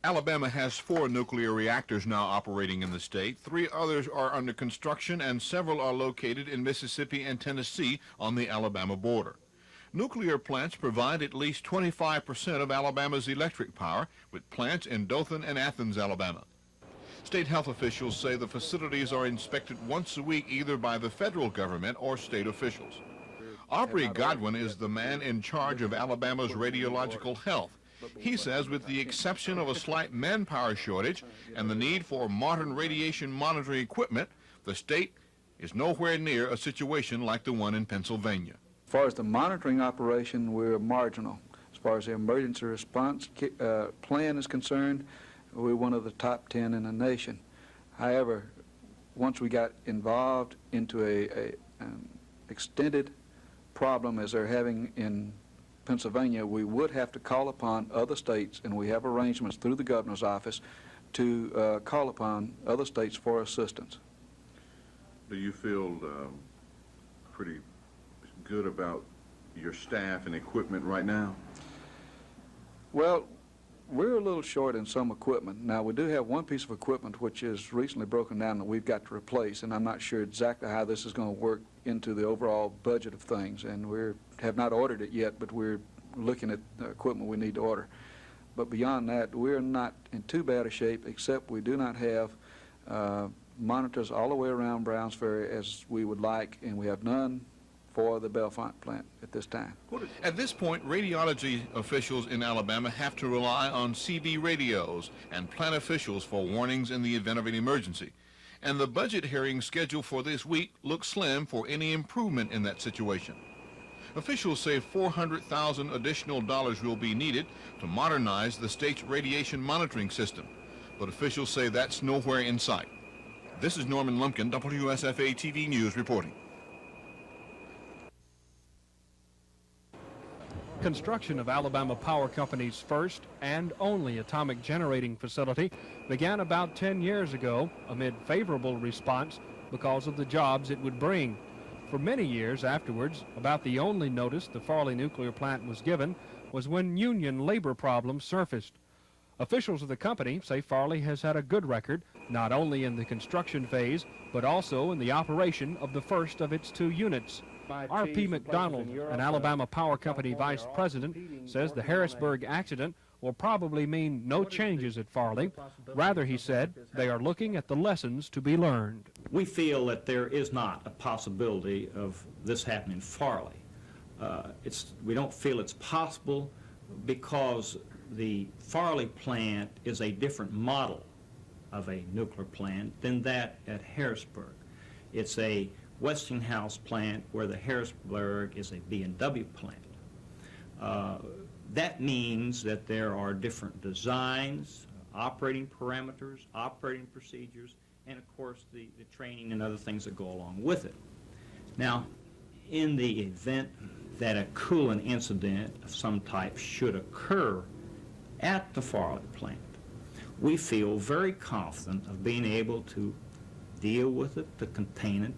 Alabama has 4 nuclear reactors now operating in the state. 3 others are under construction, and several are located in Mississippi and Tennessee on the Alabama border. Nuclear plants provide at least 25% of Alabama's electric power, with plants in Dothan and Athens, Alabama. State health officials say the facilities are inspected once a week either by the federal government or state officials. Aubrey Godwin is the man in charge of Alabama's radiological health. He says with the exception of a slight manpower shortage and the need for modern radiation monitoring equipment, the state is nowhere near a situation like the one in Pennsylvania. As far as the monitoring operation, we're marginal. As far as the emergency response plan is concerned, we're one of the top 10 in the nation. However, once we got involved into an extended problem as they're having in Pennsylvania, we would have to call upon other states, and we have arrangements through the governor's office to call upon other states for assistance. Do you feel pretty good about your staff and equipment right now? Well, we're a little short in some equipment. Now, we do have one piece of equipment which is recently broken down that we've got to replace, and I'm not sure exactly how this is going to work into the overall budget of things, and we have not ordered it yet, but we're looking at the equipment we need to order. But beyond that, we're not in too bad a shape, except we do not have monitors all the way around Browns Ferry as we would like, and we have none for the Bellefonte plant at this time. At this point, radiology officials in Alabama have to rely on CB radios and plant officials for warnings in the event of an emergency. And the budget hearing scheduled for this week looks slim for any improvement in that situation. Officials say $400,000 additional dollars will be needed to modernize the state's radiation monitoring system, but officials say that's nowhere in sight. This is Norman Lumpkin, WSFA TV News reporting. Construction of Alabama Power Company's first and only atomic generating facility began about 10 years ago amid favorable response because of the jobs it would bring. For many years afterwards, about the only notice the Farley nuclear plant was given was when union labor problems surfaced. Officials of the company say Farley has had a good record, not only in the construction phase, but also in the operation of the first of its 2 units. R.P. McDonald, an Alabama Power Company vice president, says the Harrisburg accident will probably mean no changes at Farley. Rather, he said, they are looking at the lessons to be learned. We feel that there is not a possibility of this happening in Farley. We don't feel it's possible because the Farley plant is a different model of a nuclear plant than that at Harrisburg. It's a Westinghouse plant where the Harrisburg is a B&W plant. That means that there are different designs, operating parameters, operating procedures, and of course the training and other things that go along with it. Now, in the event that a coolant incident of some type should occur at the Farley plant, we feel very confident of being able to deal with it, to contain it,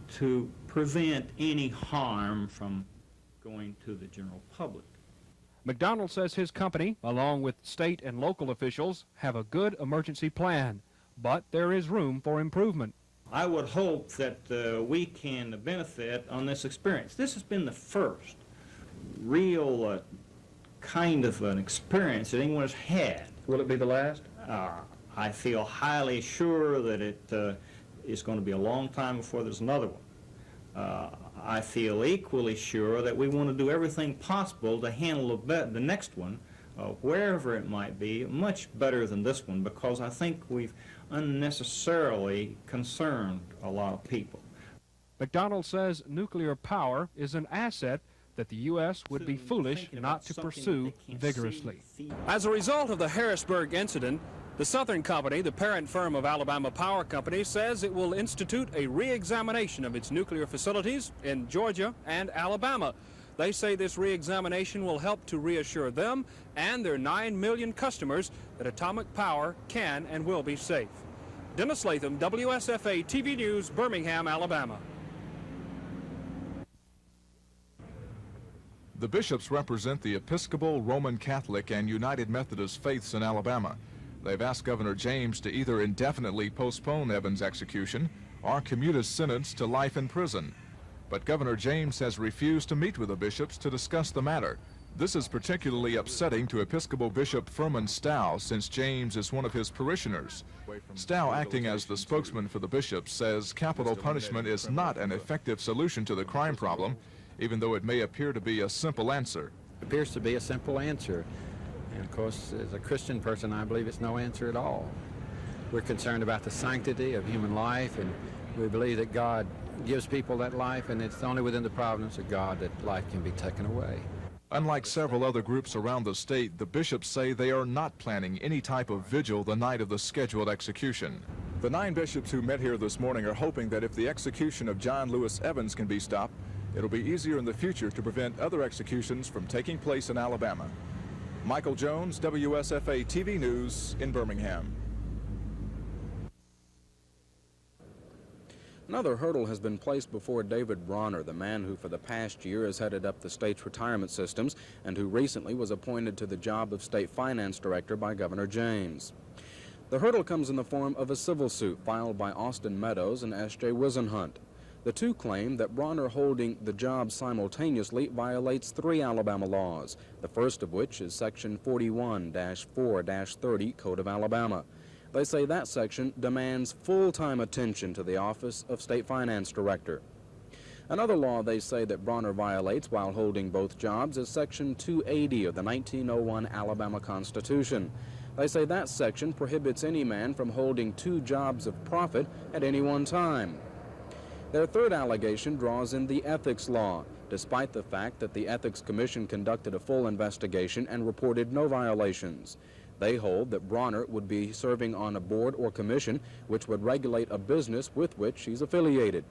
to prevent any harm from going to the general public. McDonald says his company, along with state and local officials, have a good emergency plan, but there is room for improvement. I would hope that we can benefit on this experience. This has been the first real kind of an experience that anyone has had. Will it be the last? I feel highly sure that it is going to be a long time before there's another one. I feel equally sure that we want to do everything possible to handle the next one, wherever it might be, much better than this one, because I think we've unnecessarily concerned a lot of people. McDonald says nuclear power is an asset that the U.S. would be foolish not to pursue vigorously. As a result of the Harrisburg incident, the Southern Company, the parent firm of Alabama Power Company, says it will institute a re-examination of its nuclear facilities in Georgia and Alabama. They say this re-examination will help to reassure them and their 9 million customers that atomic power can and will be safe. Dennis Latham, WSFA TV News, Birmingham, Alabama. The bishops represent the Episcopal, Roman Catholic, and United Methodist faiths in Alabama. They've asked Governor James to either indefinitely postpone Evans' execution or commute his sentence to life in prison. But Governor James has refused to meet with the bishops to discuss the matter. This is particularly upsetting to Episcopal Bishop Furman Stow, since James is one of his parishioners. Stow, acting as the spokesman for the bishops, says capital punishment is not an effective solution to the crime problem, even though it may appear to be a simple answer. It appears to be a simple answer. And of course, as a Christian person, I believe it's no answer at all. We're concerned about the sanctity of human life, and we believe that God gives people that life, and it's only within the providence of God that life can be taken away. Unlike several other groups around the state, the bishops say they are not planning any type of vigil the night of the scheduled execution. The 9 bishops who met here this morning are hoping that if the execution of John Lewis Evans can be stopped, it'll be easier in the future to prevent other executions from taking place in Alabama. Michael Jones, WSFA TV News in Birmingham. Another hurdle has been placed before David Bronner, the man who for the past year has headed up the state's retirement systems and who recently was appointed to the job of state finance director by Governor James. The hurdle comes in the form of a civil suit filed by Austin Meadows and S.J. Wisenhunt. The two claim that Bronner holding the job simultaneously violates 3 Alabama laws, the first of which is Section 41-4-30 Code of Alabama. They say that section demands full-time attention to the office of State Finance Director. Another law they say that Bronner violates while holding both jobs is Section 280 of the 1901 Alabama Constitution. They say that section prohibits any man from holding 2 jobs of profit at any one time. Their third allegation draws in the ethics law, despite the fact that the Ethics Commission conducted a full investigation and reported no violations. They hold that Bronner would be serving on a board or commission which would regulate a business with which he's affiliated.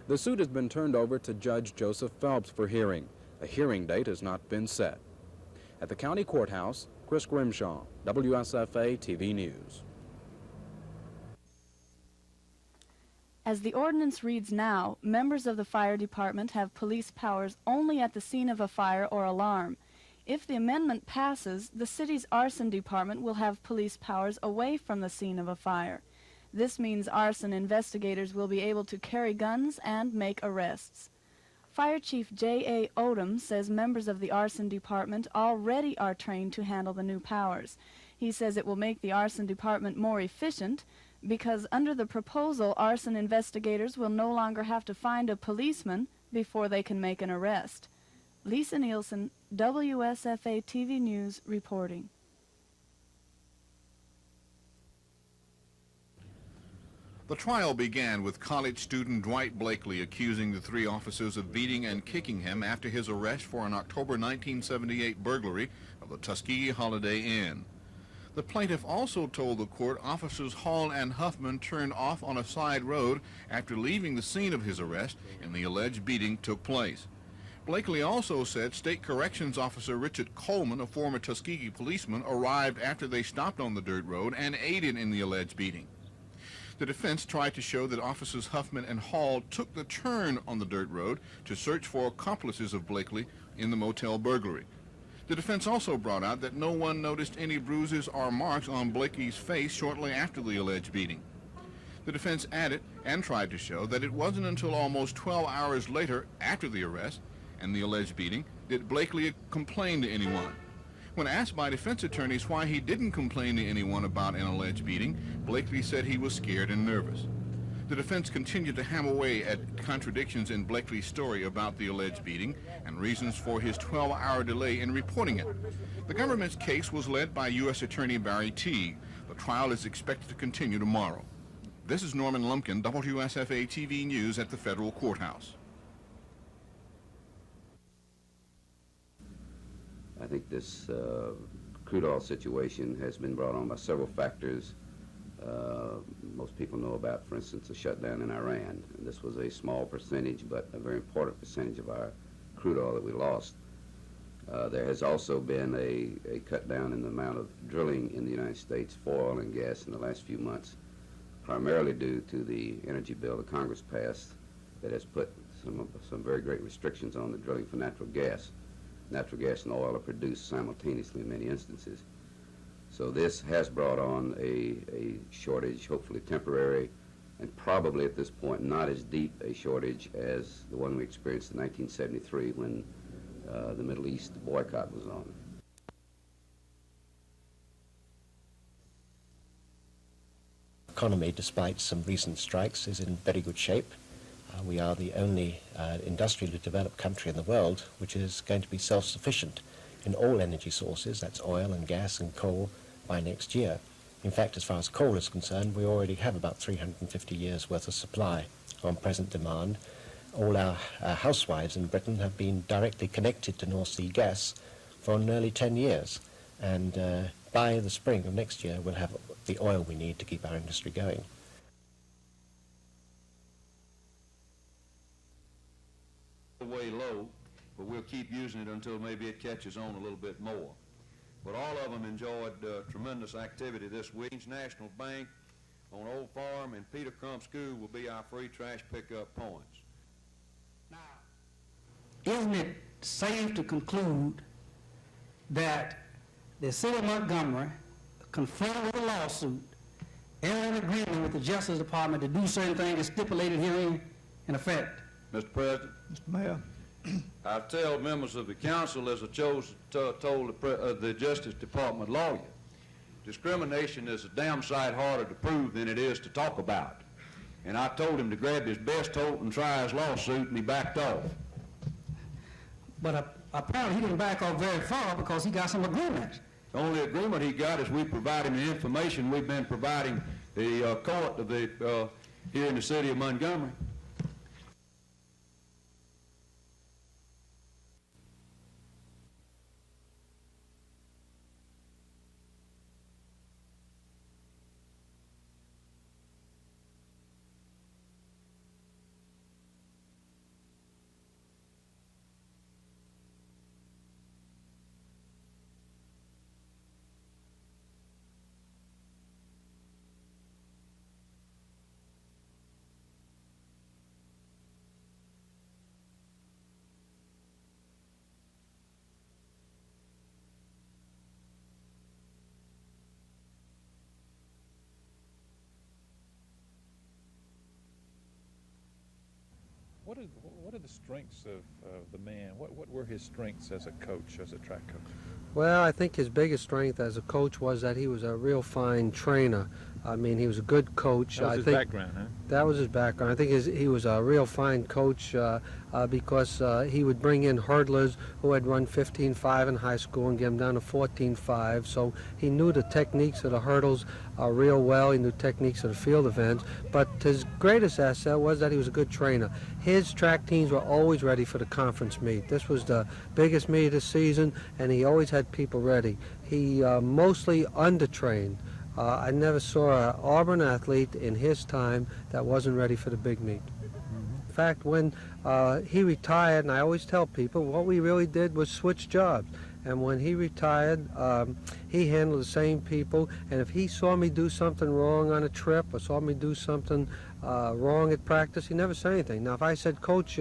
The suit has been turned over to Judge Joseph Phelps for hearing. A hearing date has not been set. At the county courthouse, Chris Grimshaw, WSFA TV News. As the ordinance reads now, members of the fire department have police powers only at the scene of a fire or alarm. If the amendment passes, the city's arson department will have police powers away from the scene of a fire. This means arson investigators will be able to carry guns and make arrests. Fire Chief J.A. Odom says members of the arson department already are trained to handle the new powers. He says it will make the arson department more efficient because under the proposal, arson investigators will no longer have to find a policeman before they can make an arrest. Lisa Nielsen, WSFA TV News, reporting. The trial began with college student Dwight Blakely accusing the 3 officers of beating and kicking him after his arrest for an October 1978 burglary of the Tuskegee Holiday Inn. The plaintiff also told the court officers Hall and Huffman turned off on a side road after leaving the scene of his arrest and the alleged beating took place. Blakely also said State Corrections Officer Richard Coleman, a former Tuskegee policeman, arrived after they stopped on the dirt road and aided in the alleged beating. The defense tried to show that officers Huffman and Hall took the turn on the dirt road to search for accomplices of Blakely in the motel burglary. The defense also brought out that no one noticed any bruises or marks on Blakely's face shortly after the alleged beating. The defense added and tried to show that it wasn't until almost 12 hours later, after the arrest and the alleged beating, did Blakely complain to anyone. When asked by defense attorneys why he didn't complain to anyone about an alleged beating, Blakely said he was scared and nervous. The defense continued to hammer away at contradictions in Blakely's story about the alleged beating and reasons for his 12-hour delay in reporting it. The government's case was led by U.S. Attorney Barry Teague. The trial is expected to continue tomorrow. This is Norman Lumpkin, WSFA TV News at the federal courthouse. I think this crude oil situation has been brought on by several factors. Most people know about, for instance, the shutdown in Iran. And this was a small percentage, but a very important percentage of our crude oil that we lost. There has also been a cut down in the amount of drilling in the United States for oil and gas in the last few months, primarily due to the energy bill that Congress passed that has put some very great restrictions on the drilling for natural gas. Natural gas and oil are produced simultaneously in many instances. So this has brought on a shortage, hopefully temporary, and probably at this point not as deep a shortage as the one we experienced in 1973 when the Middle East boycott was on. Economy, despite some recent strikes, is in very good shape. We are the only industrially developed country in the world which is going to be self-sufficient in all energy sources, that's oil and gas and coal, by next year. In fact, as far as coal is concerned, we already have about 350 years' worth of supply on present demand. All our housewives in Britain have been directly connected to North Sea gas for nearly 10 years. And by the spring of next year, we'll have the oil we need to keep our industry going. Way low, but we'll keep using it until maybe it catches on a little bit more. But all of them enjoyed tremendous activity this week. National Bank on Old Farm and Peter Crump School will be our free trash pickup points. Now, isn't it safe to conclude that the city of Montgomery, confronted with a lawsuit, entered an agreement with the Justice Department to do certain things as stipulated herein in effect? Mr. President? Mr. Mayor. I tell members of the council, as I told the Justice Department lawyer, discrimination is a damn sight harder to prove than it is to talk about. And I told him to grab his best coat and try his lawsuit, and he backed off. But apparently he didn't back off very far because he got some agreements. The only agreement he got is we provide him the information we've been providing the court of the, here in the city of Montgomery. What are the strengths of the man? What were his strengths as a coach, as a track coach? Well, I think his biggest strength as a coach was that he was a real fine trainer. I mean, he was a good coach. That was his background, huh? That was his background. I think he was a real fine coach because he would bring in hurdlers who had run 15.5 in high school and get them down to 14.5. So he knew the techniques of the hurdles real well. He knew techniques of the field events. But his greatest asset was that he was a good trainer. His track teams were always ready for the conference meet. This was the biggest meet of the season, and he always had people ready. He mostly undertrained. I never saw an Auburn athlete in his time that wasn't ready for the big meet. In fact, when he retired, and I always tell people, what we really did was switch jobs. And when he retired, he handled the same people. And if he saw me do something wrong on a trip or saw me do something wrong at practice, he never said anything. Now, if I said, Coach,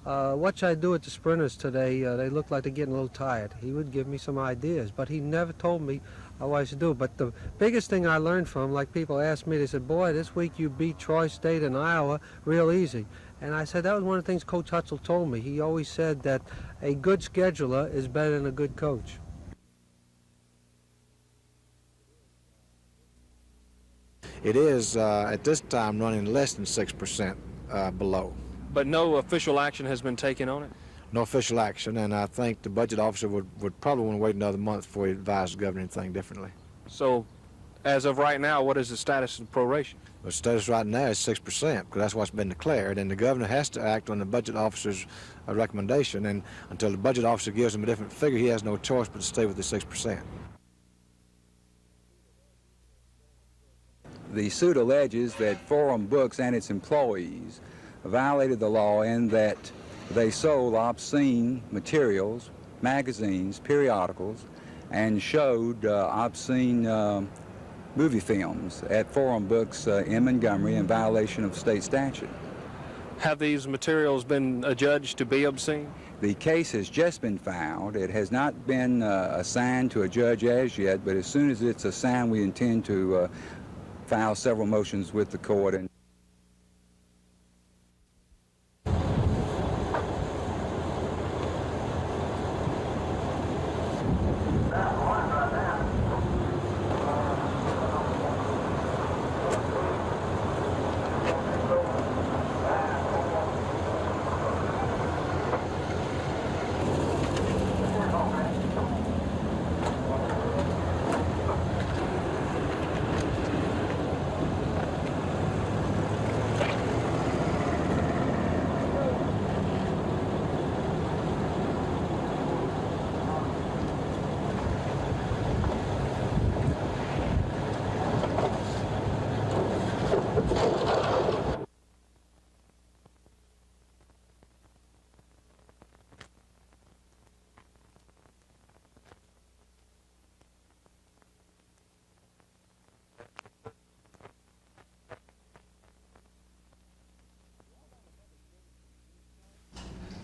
what should I do with the sprinters today? They look like they're getting a little tired. He would give me some ideas, but he never told me what I should do. But the biggest thing I learned from him, like people asked me, they said, boy, this week you beat Troy State and Iowa real easy. And I said, that was one of the things Coach Hutzel told me. He always said that a good scheduler is better than a good coach. It is, at this time, running less than 6% below. But no official action has been taken on it? No official action, and I think the budget officer would probably want to wait another month before he advised the governor anything differently. So, as of right now, what is the status of proration? The status right now is 6%, because that's what's been declared, and the governor has to act on the budget officer's recommendation, and until the budget officer gives him a different figure, he has no choice but to stay with the 6%. The suit alleges that Forum Books and its employees violated the law in that they sold obscene materials, magazines, periodicals, and showed obscene movie films at Forum Books in Montgomery in violation of state statute. Have these materials been adjudged to be obscene? The case has just been filed. It has not been assigned to a judge as yet, but as soon as it's assigned, we intend to file several motions with the court. And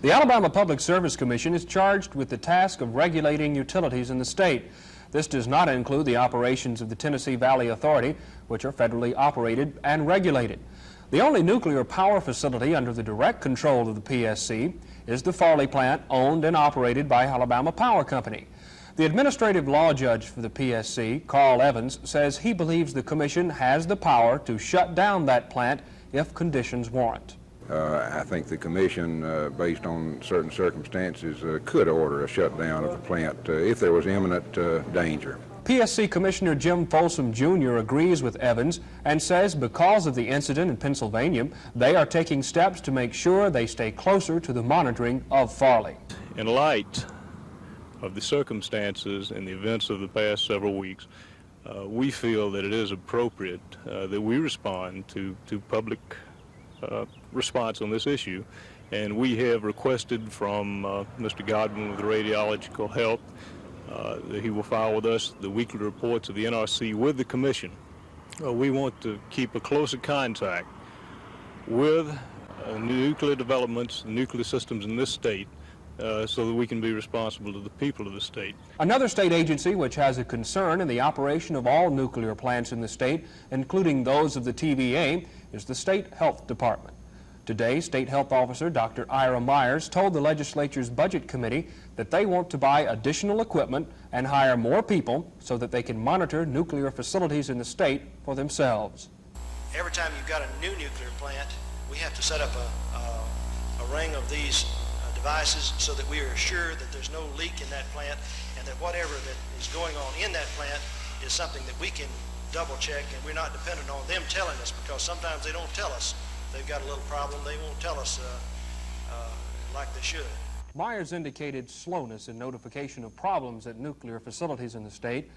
The Alabama Public Service Commission is charged with the task of regulating utilities in the state. This does not include the operations of the Tennessee Valley Authority, which are federally operated and regulated. The only nuclear power facility under the direct control of the PSC is the Farley plant, owned and operated by Alabama Power Company. The administrative law judge for the PSC, Carl Evans, says he believes the commission has the power to shut down that plant if conditions warrant. I think the commission, based on certain circumstances, could order a shutdown of the plant if there was imminent danger. PSC Commissioner Jim Folsom Jr. agrees with Evans and says because of the incident in Pennsylvania, they are taking steps to make sure they stay closer to the monitoring of Farley. In light of the circumstances and the events of the past several weeks, we feel that it is appropriate that we respond to public response on this issue, and we have requested from Mr. Godwin with the Radiological Health that he will file with us the weekly reports of the NRC with the Commission. We want to keep a closer contact with nuclear developments, nuclear systems in this state, so that we can be responsible to the people of the state. Another state agency which has a concern in the operation of all nuclear plants in the state, including those of the TVA, is the State Health Department. Today, State Health Officer Dr. Ira Myers told the legislature's Budget Committee that they want to buy additional equipment and hire more people so that they can monitor nuclear facilities in the state for themselves. Every time you've got a new nuclear plant, we have to set up a ring of these devices so that we are assured that there's no leak in that plant and that whatever that is going on in that plant is something that we can double check, and we're not dependent on them telling us, because sometimes they don't tell us they've got a little problem. They won't tell us like they should. Myers indicated slowness in notification of problems at nuclear facilities in the state.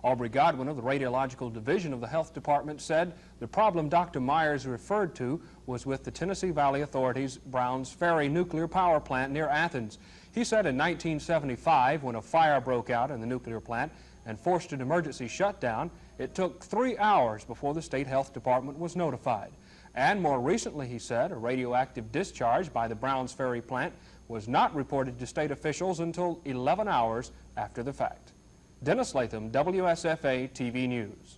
Aubrey Godwin of the Radiological Division of the Health Department said the problem Dr. Myers referred to was with the Tennessee Valley Authority's Browns Ferry nuclear power plant near Athens. He said in 1975, when a fire broke out in the nuclear plant and forced an emergency shutdown, it took 3 hours before the State Health Department was notified. And more recently, he said, a radioactive discharge by the Browns Ferry plant was not reported to state officials until 11 hours after the fact. Dennis Latham, WSFA TV News.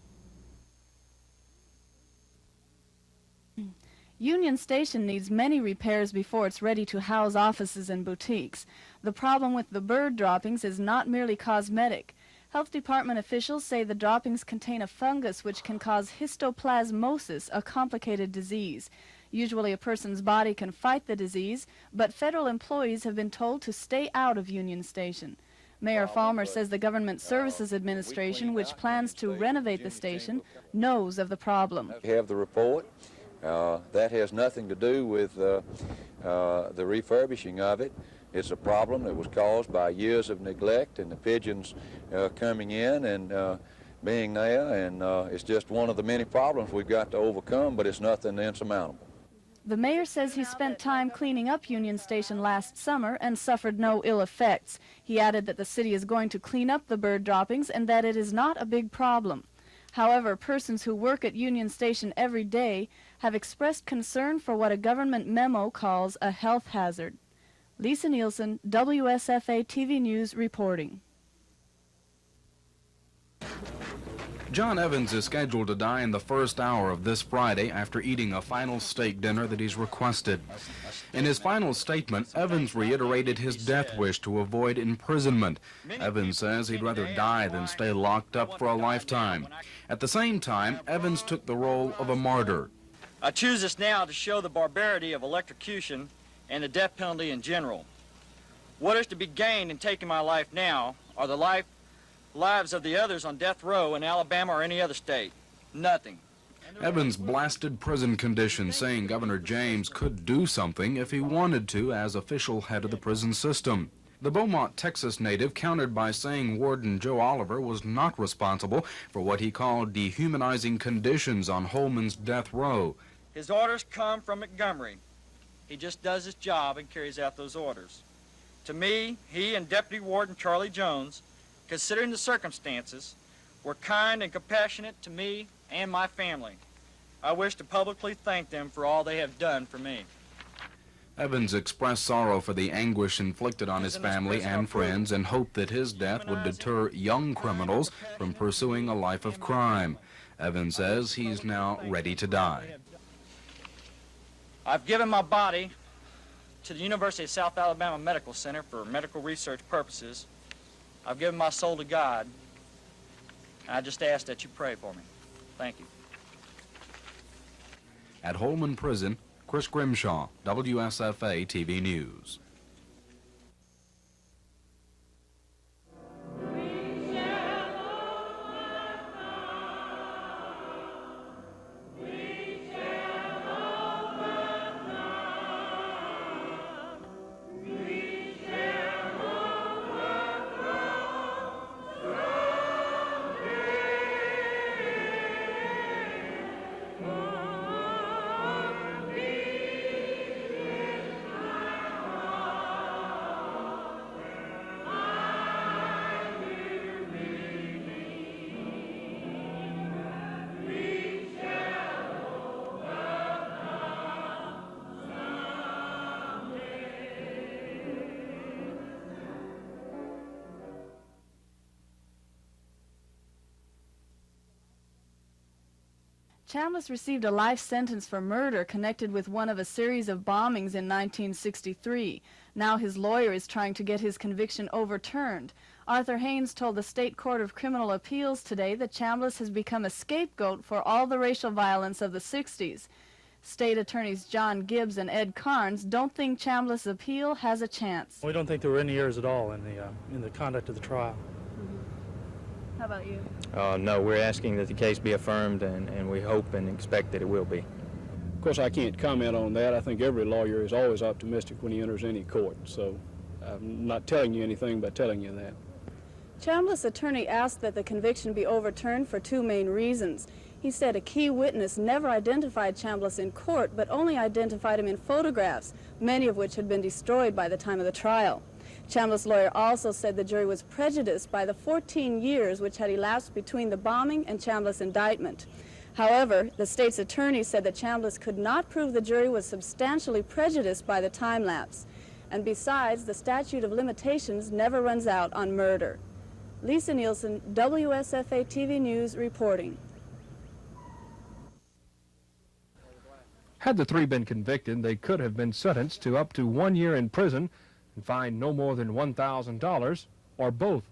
Union Station needs many repairs before it's ready to house offices and boutiques. The problem with the bird droppings is not merely cosmetic. Health Department officials say the droppings contain a fungus which can cause histoplasmosis, a complicated disease. Usually a person's body can fight the disease, but federal employees have been told to stay out of Union Station. Mayor Falmer says the Government Services Administration, which plans to renovate the station, knows of the problem. We have the report. That has nothing to do with the refurbishing of it. It's a problem that was caused by years of neglect and the pigeons coming in and being there, and it's just one of the many problems we've got to overcome, but it's nothing insurmountable. The mayor says he spent time cleaning up Union Station last summer and suffered no ill effects. He added that the city is going to clean up the bird droppings and that it is not a big problem. However, persons who work at Union Station every day have expressed concern for what a government memo calls a health hazard. Lisa Nielsen, WSFA TV News reporting. John Evans is scheduled to die in the first hour of this Friday after eating a final steak dinner that he's requested. In his final statement, Evans reiterated his death wish to avoid imprisonment. Evans says he'd rather die than stay locked up for a lifetime. At the same time, Evans took the role of a martyr. I choose this now to show the barbarity of electrocution and the death penalty in general. What is to be gained in taking my life now are the lives of the others on death row in Alabama or any other state. Nothing. Evans blasted prison conditions, saying Governor James could do something if he wanted to as official head of the prison system. The Beaumont, Texas native countered by saying Warden Joe Oliver was not responsible for what he called dehumanizing conditions on Holman's death row. His orders come from Montgomery. He just does his job and carries out those orders. To me, he and Deputy Warden Charlie Jones, considering the circumstances, were kind and compassionate to me and my family. I wish to publicly thank them for all they have done for me. Evans expressed sorrow for the anguish inflicted on his family and friends and hoped that his death would deter young criminals from pursuing a life of crime. Evans says he's now ready to die. I've given my body to the University of South Alabama Medical Center for medical research purposes. I've given my soul to God. I just ask that you pray for me. Thank you. At Holman Prison, Chris Grimshaw, WSFA TV News. Chambliss received a life sentence for murder connected with one of a series of bombings in 1963. Now his lawyer is trying to get his conviction overturned. Arthur Haynes told the State Court of Criminal Appeals today that Chambliss has become a scapegoat for all the racial violence of the 60s. State Attorneys John Gibbs and Ed Carnes don't think Chambliss' appeal has a chance. We don't think there were any errors at all in the conduct of the trial. How about you? No, we're asking that the case be affirmed, and we hope and expect that it will be. Of course, I can't comment on that. I think every lawyer is always optimistic when he enters any court, so I'm not telling you anything by telling you that. Chambliss' attorney asked that the conviction be overturned for two main reasons. He said a key witness never identified Chambliss in court, but only identified him in photographs, many of which had been destroyed by the time of the trial. Chambliss' lawyer also said the jury was prejudiced by the 14 years which had elapsed between the bombing and Chambliss' indictment. However, the state's attorney said that Chambliss could not prove the jury was substantially prejudiced by the time lapse. And besides, the statute of limitations never runs out on murder. Lisa Nielsen, WSFA TV News reporting. Had the three been convicted, they could have been sentenced to up to 1 year in prison and fined no more than $1,000, or both.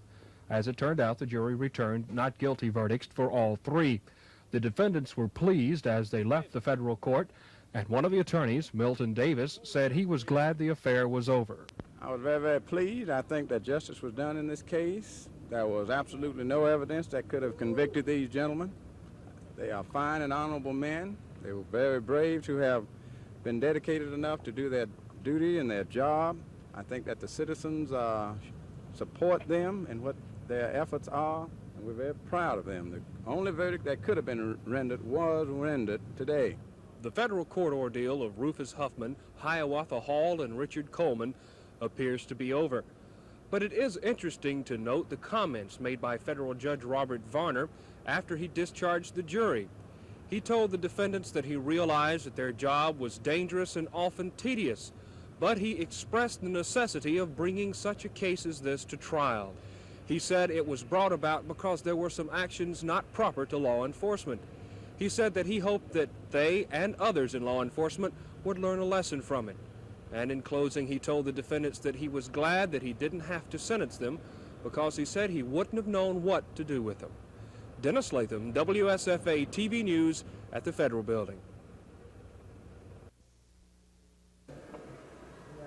As it turned out, the jury returned not guilty verdicts for all three. The defendants were pleased as they left the federal court, and one of the attorneys, Milton Davis, said he was glad the affair was over. I was very, very pleased. I think that justice was done in this case. There was absolutely no evidence that could have convicted these gentlemen. They are fine and honorable men. They were very brave to have been dedicated enough to do their duty and their job. I think that the citizens support them and what their efforts are, and we're very proud of them. The only verdict that could have been rendered was rendered today. The federal court ordeal of Rufus Huffman, Hiawatha Hall, and Richard Coleman appears to be over. But it is interesting to note the comments made by federal Judge Robert Varner after he discharged the jury. He told the defendants that he realized that their job was dangerous and often tedious, but he expressed the necessity of bringing such a case as this to trial. He said it was brought about because there were some actions not proper to law enforcement. He said that he hoped that they and others in law enforcement would learn a lesson from it. And in closing, he told the defendants that he was glad that he didn't have to sentence them because he said he wouldn't have known what to do with them. Dennis Latham, WSFA TV News at the Federal Building.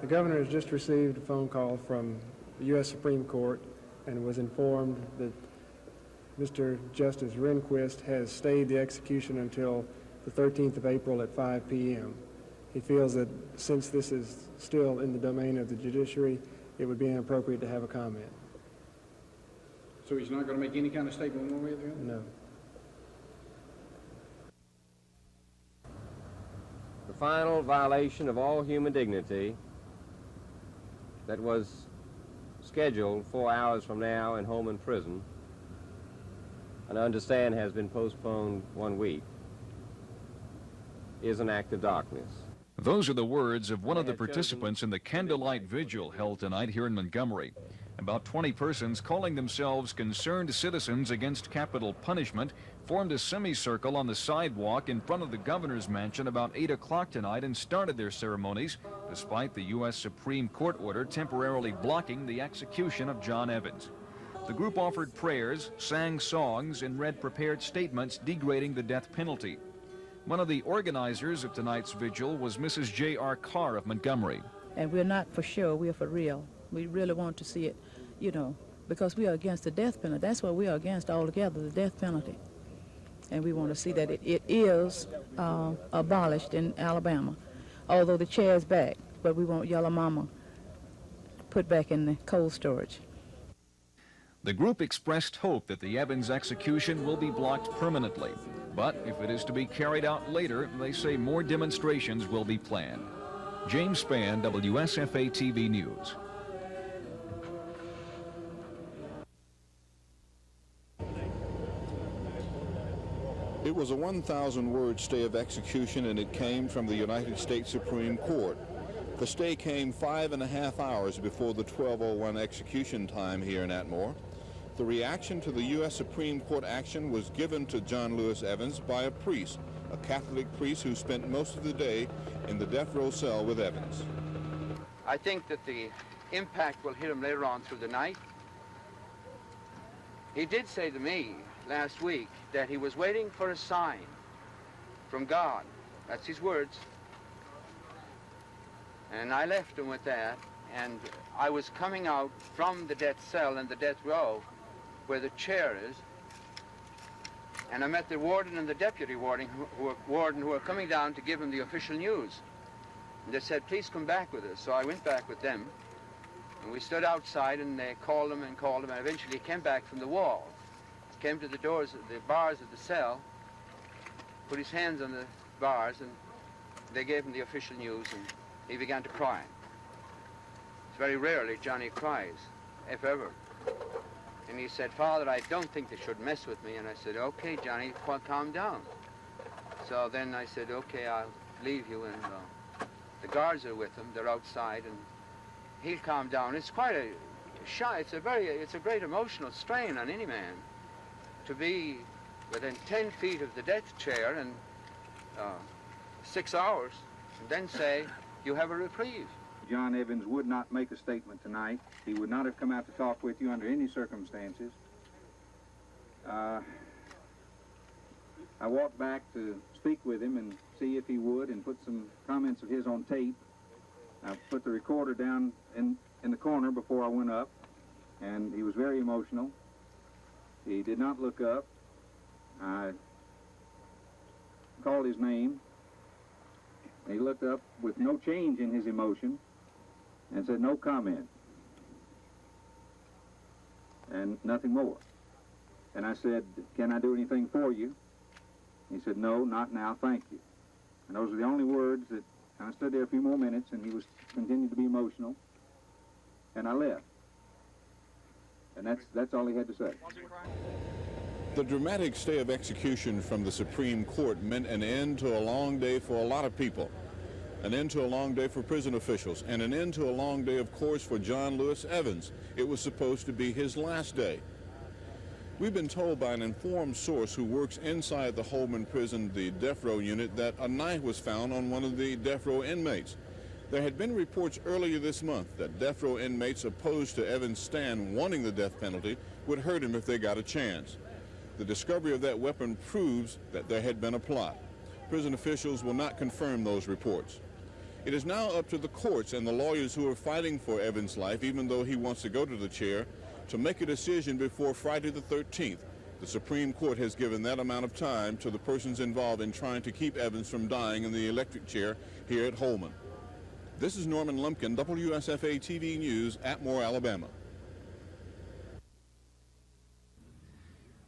The governor has just received a phone call from the U.S. Supreme Court and was informed that Mr. Justice Rehnquist has stayed the execution until the 13th of April at 5 p.m. He feels that since this is still in the domain of the judiciary, it would be inappropriate to have a comment. So he's not going to make any kind of statement one way or the other? No. The final violation of all human dignity that was scheduled 4 hours from now in Holman Prison, and I understand has been postponed 1 week, is an act of darkness. Those are the words of one of the participants in the candlelight vigil held tonight here in Montgomery. About 20 persons calling themselves concerned citizens against capital punishment formed a semicircle on the sidewalk in front of the governor's mansion about 8 o'clock tonight and started their ceremonies despite the U.S. Supreme Court order temporarily blocking the execution of John Evans. The group offered prayers, sang songs, and read prepared statements degrading the death penalty. One of the organizers of tonight's vigil was Mrs. J.R. Carr of Montgomery. And we're not for sure, we're for real. We really want to see it, you know, because we are against the death penalty. That's what we are against altogether, the death penalty. And we want to see that it is abolished in Alabama, although the chair is back, but we want Yellow Mama put back in the cold storage. The group expressed hope that the Evans execution will be blocked permanently. But if it is to be carried out later, they say more demonstrations will be planned. James Spann, WSFA TV News. It was a 1,000-word stay of execution, and it came from the United States Supreme Court. The stay came 5.5 hours before the 12:01 execution time here in Atmore. The reaction to the U.S. Supreme Court action was given to John Lewis Evans by a priest, a Catholic priest who spent most of the day in the death row cell with Evans. I think that the impact will hit him later on through the night. He did say to me last week that he was waiting for a sign from God. That's his words. And I left him with that, and I was coming out from the death cell and the death row where the chair is, and I met the warden and the deputy warden who were coming down to give him the official news. And they said, please come back with us. So I went back with them, and we stood outside, and they called him, and eventually he came back from the wall, came to the doors, the bars of the cell, put his hands on the bars, and they gave him the official news, and he began to cry. It's very rarely Johnny cries, if ever. And he said, Father, I don't think they should mess with me. And I said, okay, Johnny, calm down. So then I said, okay, I'll leave you. And the guards are with him. They're outside, and he'll calm down. It's quite a shy. It's a great emotional strain on any man to be within 10 feet of the death chair and 6 hours, and then say, you have a reprieve. John Evans would not make a statement tonight. He would not have come out to talk with you under any circumstances. I walked back to speak with him and see if he would and put some comments of his on tape. I put the recorder down in the corner before I went up, and he was very emotional. He did not look up. I called his name. He looked up with no change in his emotion and said, no comment, and nothing more. And I said, can I do anything for you? He said, no, not now, thank you. And those were the only words that I stood there a few more minutes, and he was continued to be emotional, and I left. And that's all he had to say. The dramatic stay of execution from the Supreme Court meant an end to a long day for a lot of people, an end to a long day for prison officials, and an end to a long day, of course, for John Lewis Evans. It was supposed to be his last day. We've been told by an informed source who works inside the Holman prison, the death row unit, that a knife was found on one of the death row inmates. There had been reports earlier this month that death row inmates opposed to Evans' stand wanting the death penalty would hurt him if they got a chance. The discovery of that weapon proves that there had been a plot. Prison officials will not confirm those reports. It is now up to the courts and the lawyers who are fighting for Evans' life, even though he wants to go to the chair, to make a decision before Friday the 13th. The Supreme Court has given that amount of time to the persons involved in trying to keep Evans from dying in the electric chair here at Holman. This is Norman Lumpkin, WSFA TV News, Atmore, Alabama.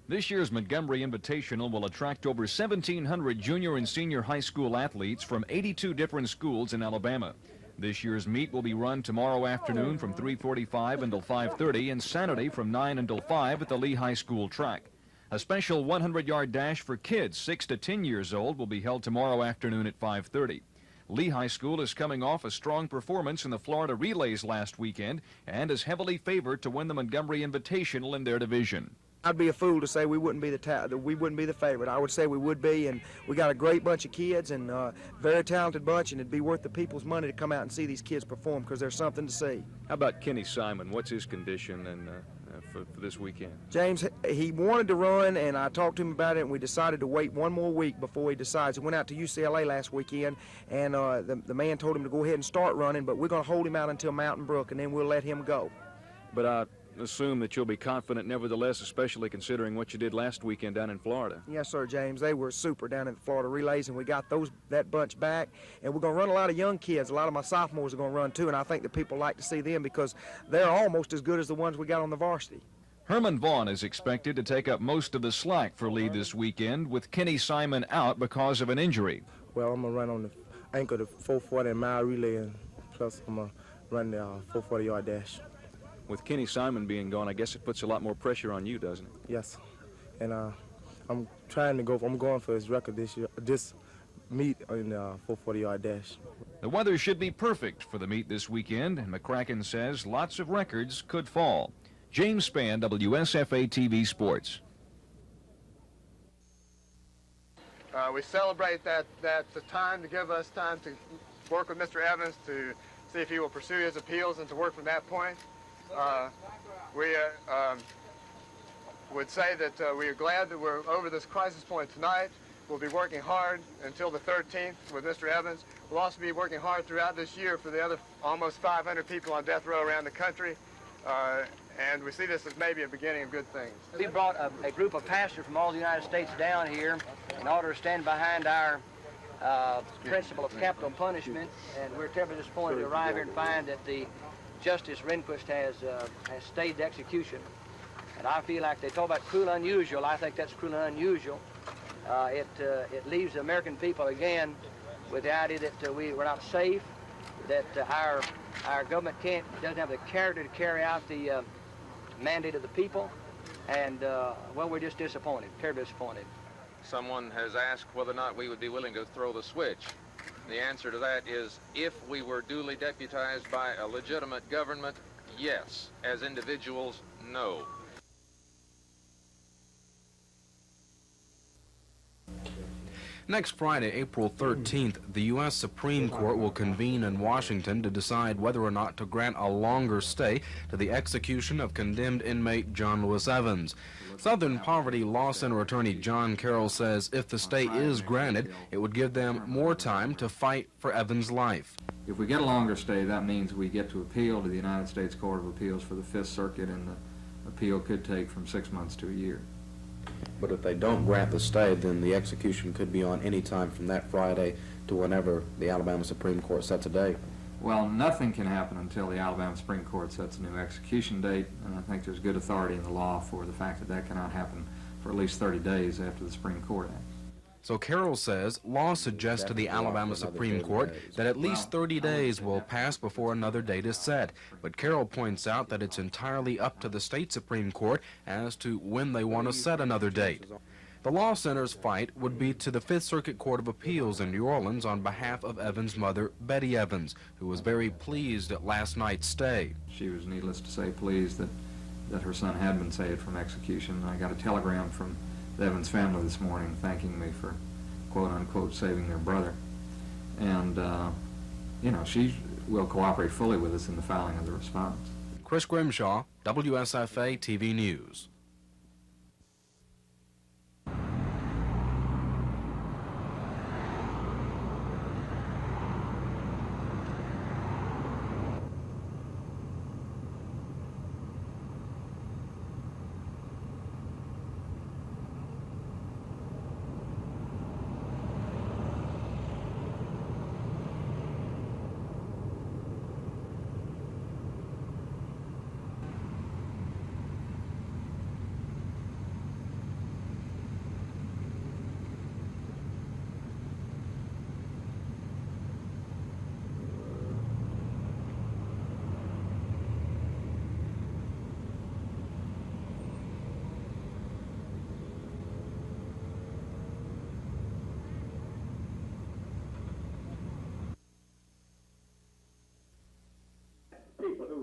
This year's Montgomery Invitational will attract over 1,700 junior and senior high school athletes from 82 different schools in Alabama. This year's meet will be run tomorrow afternoon from 3:45 until 5:30 and Saturday from 9 until 5 at the Lee High School track. A special 100-yard dash for kids 6 to 10 years old will be held tomorrow afternoon at 5:30. Lee High School is coming off a strong performance in the Florida Relays last weekend and is heavily favored to win the Montgomery Invitational in their division. I'd be a fool to say we wouldn't be the favorite. I would say we would be, and we got a great bunch of kids and very talented bunch, and it'd be worth the people's money to come out and see these kids perform because there's something to see. How about Kenny Simon? What's his condition and for this weekend? James, he wanted to run, and I talked to him about it, and we decided to wait one more week before he decides. He went out to UCLA last weekend, and the man told him to go ahead and start running, but we're going to hold him out until Mountain Brook, and then we'll let him go. But I assume that you'll be confident nevertheless, especially considering what you did last weekend down in Florida. Yes, sir, James. They were super down at the Florida Relays, and we got that bunch back. And we're going to run a lot of young kids. A lot of my sophomores are going to run, too, and I think that people like to see them because they're almost as good as the ones we got on the varsity. Herman Vaughn is expected to take up most of the slack for Lee this weekend, with Kenny Simon out because of an injury. Well, I'm going to run on the anchor, the 440 mile relay, and plus I'm going to run the 440-yard dash. With Kenny Simon being gone, I guess it puts a lot more pressure on you, doesn't it? Yes, and I'm trying to go. I'm going for his record this year. This meet in the 440-yard dash. The weather should be perfect for the meet this weekend, and McCracken says lots of records could fall. James Spann, WSFA TV Sports. We celebrate that the time to give us time to work with Mr. Evans to see if he will pursue his appeals and to work from that point. We would say that we are glad that we're over this crisis point tonight. We'll be working hard until the 13th with Mr. Evans. We'll also be working hard throughout this year for the other almost 500 people on death row around the country. And we see this as maybe a beginning of good things. We brought a group of pastors from all the United States down here in order to stand behind our principle of capital punishment, and we're terribly disappointed to arrive here and find that the Justice Rehnquist has stayed the execution. And I feel like they talk about cruel and unusual. I think that's cruel and unusual. It leaves the American people again with the idea that we're not safe, that our government doesn't have the character to carry out the mandate of the people, and well, we're just disappointed, terribly disappointed. Someone has asked whether or not we would be willing to throw the switch. The answer to that is, if we were duly deputized by a legitimate government, yes. As individuals, no. Next Friday, April 13th, the U.S. Supreme Court will convene in Washington to decide whether or not to grant a longer stay to the execution of condemned inmate John Lewis Evans. Southern Poverty Law Center attorney John Carroll says if the stay is granted, it would give them more time to fight for Evans' life. If we get a longer stay, that means we get to appeal to the United States Court of Appeals for the Fifth Circuit, and the appeal could take from 6 months to a year. But if they don't grant the stay, then the execution could be on any time from that Friday to whenever the Alabama Supreme Court sets a date. Well, nothing can happen until the Alabama Supreme Court sets a new execution date, and I think there's good authority in the law for the fact that that cannot happen for at least 30 days after the Supreme Court acts. So Carroll says law suggests to the Alabama Supreme Court that at least 30 days will pass before another date is set. But Carroll points out that it's entirely up to the state Supreme Court as to when they want to set another date. The Law Center's fight would be to the Fifth Circuit Court of Appeals in New Orleans on behalf of Evans' mother, Betty Evans, who was very pleased at last night's stay. She was, needless to say, pleased that her son had been saved from execution. I got a telegram from the Evans family this morning thanking me for, quote-unquote, saving their brother. And, you know, she will cooperate fully with us in the filing of the response. Chris Grimshaw, WSFA TV News.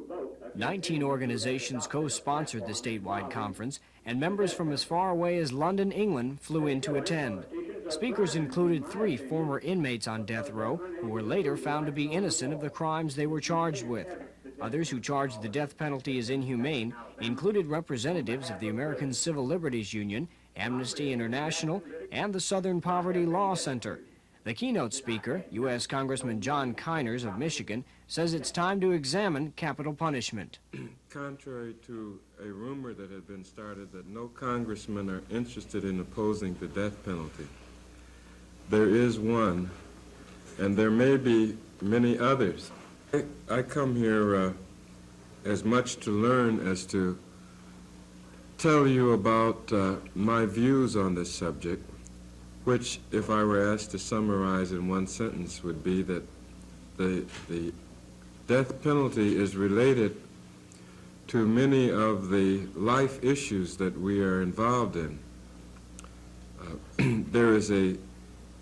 vote. 19 organizations co-sponsored the statewide conference, and members from as far away as London, England, flew in to attend. Speakers included 3 former inmates on death row who were later found to be innocent of the crimes they were charged with. Others who charged the death penalty as inhumane included representatives of the American Civil Liberties Union, Amnesty International, and the Southern Poverty Law Center. The keynote speaker, U.S. Congressman John Keiners of Michigan, says it's time to examine capital punishment. Contrary to a rumor that had been started that no congressmen are interested in opposing the death penalty, there is one, and there may be many others. I come here as much to learn as to tell you about my views on this subject, which, if I were asked to summarize in one sentence, would be that the death penalty is related to many of the life issues that we are involved in. There is a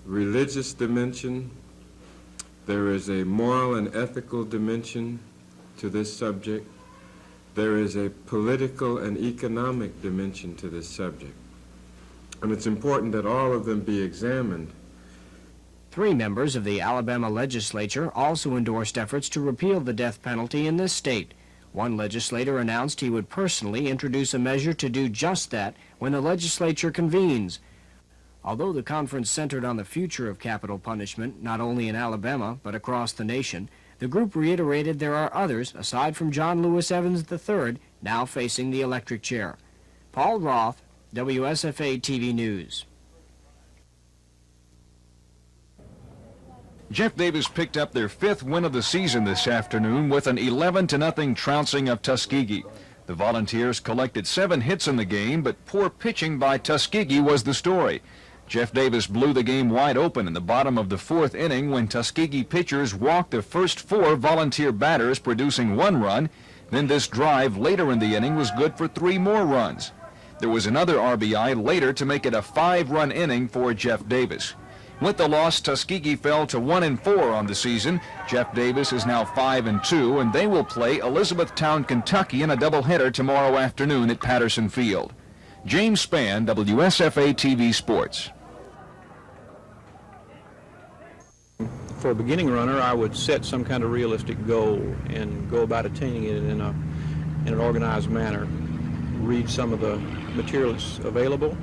religious dimension, there is a moral and ethical dimension to this subject, there is a political and economic dimension to this subject. And it's important that all of them be examined. 3 members of the Alabama legislature also endorsed efforts to repeal the death penalty in this state. One legislator announced he would personally introduce a measure to do just that when the legislature convenes. Although the conference centered on the future of capital punishment, not only in Alabama, but across the nation, the group reiterated there are others, aside from John Lewis Evans III, now facing the electric chair. Paul Roth, WSFA TV News. Jeff Davis picked up their 5th win of the season this afternoon with an 11-0 trouncing of Tuskegee. The Volunteers collected 7 hits in the game, but poor pitching by Tuskegee was the story. Jeff Davis blew the game wide open in the bottom of the 4th inning when Tuskegee pitchers walked the first 4 Volunteer batters, producing 1 run. Then this drive later in the inning was good for 3 more runs. There was another RBI later to make it a 5-run inning for Jeff Davis. With the loss, Tuskegee fell to 1-4 on the season. Jeff Davis is now 5-2, and they will play Elizabethtown, Kentucky in a doubleheader tomorrow afternoon at Patterson Field. James Spann, WSFA TV Sports. For a beginning runner, I would set some kind of realistic goal and go about attaining it in an organized manner. Read some of the materials available,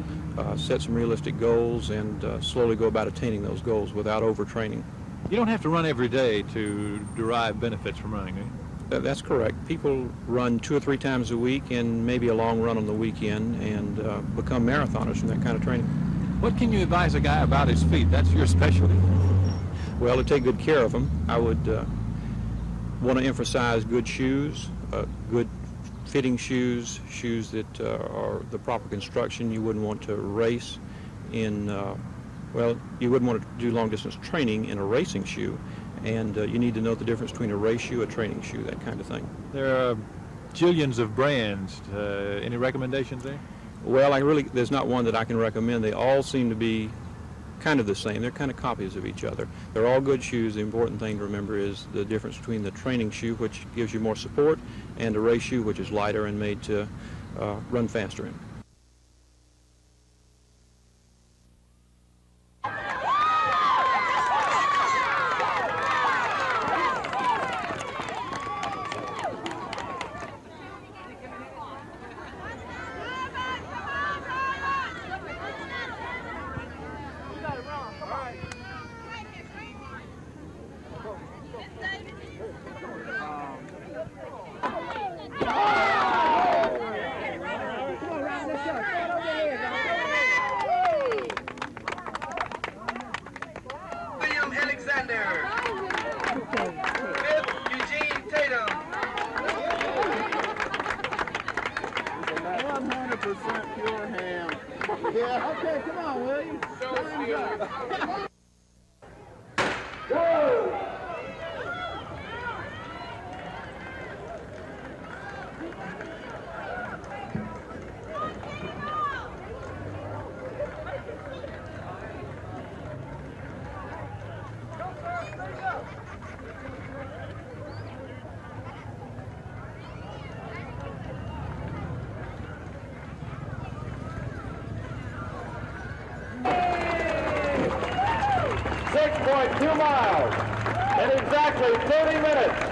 set some realistic goals, and slowly go about attaining those goals without overtraining. You don't have to run every day to derive benefits from running, do you? That's correct. People run 2 or 3 times a week and maybe a long run on the weekend and become marathoners from that kind of training. What can you advise a guy about his feet? That's your specialty. Well, to take good care of them, I would want to emphasize good shoes, good fitting shoes, shoes that are the proper construction. You wouldn't want to race in Well, you wouldn't want to do long-distance training in a racing shoe, and you need to know the difference between a race shoe, a training shoe, that kind of thing. There are jillions of brands. Any recommendations there? Well, there's not one that I can recommend. They all seem to be kind of the same. They're kind of copies of each other. They're all good shoes. The important thing to remember is the difference between the training shoe, which gives you more support, and a race shoe, which is lighter and made to run faster in. William Alexander. Fifth, Eugene Tatum. 100% pure ham. Yeah. Okay, come on, William. Time's up. Go! 6.2 miles in exactly 30 minutes.